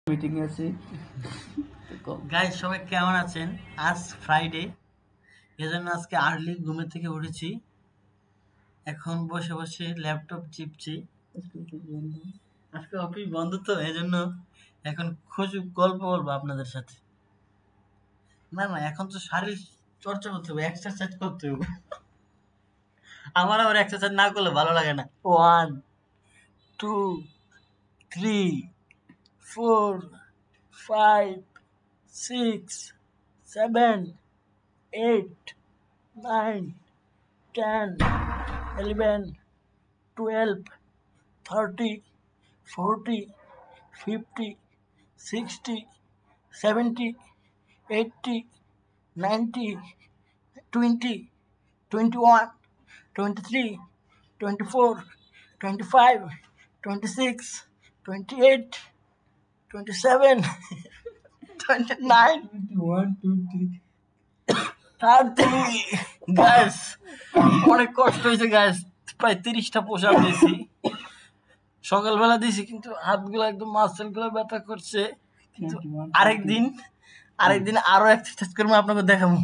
Meeting এ আছি। Guys সবাই কেমন আছেন? আজ ফ্রাইডে, এজন্য আজকে আর্লি ঘুমে থেকে উঠেছি। এখন বসে বসে ল্যাপটপ চিপছি। আজকে অফিস বন্ধ তো, এজন্য এখন খুশি গল্প বলবো আপনাদের সাথে। না না, এখন তো শারীরিক চর্চা করতে হবে, এক্সারসাইজ করতে হবে। আমার আবার এক্সারসাইজ না করলে ভালো লাগে না। 1 2 3 4 5 6 7 8 9 10 11 12 30 40 50 60 70 80 90 20 21 23 24 25 26 28 27 29 1 2 3 30 গাইস, অনেক কষ্ট হয়েছে গাইস। প্রায় 30টা পোশাক দিয়েছি, সকালবেলা দিয়েছি, কিন্তু হাতগুলো একদম মাসেল গুলো ব্যথা করছে। কিন্তু আরেকদিন আরেকদিন আরো এক্সারসাইজ করবো, আপনাকে দেখাবো।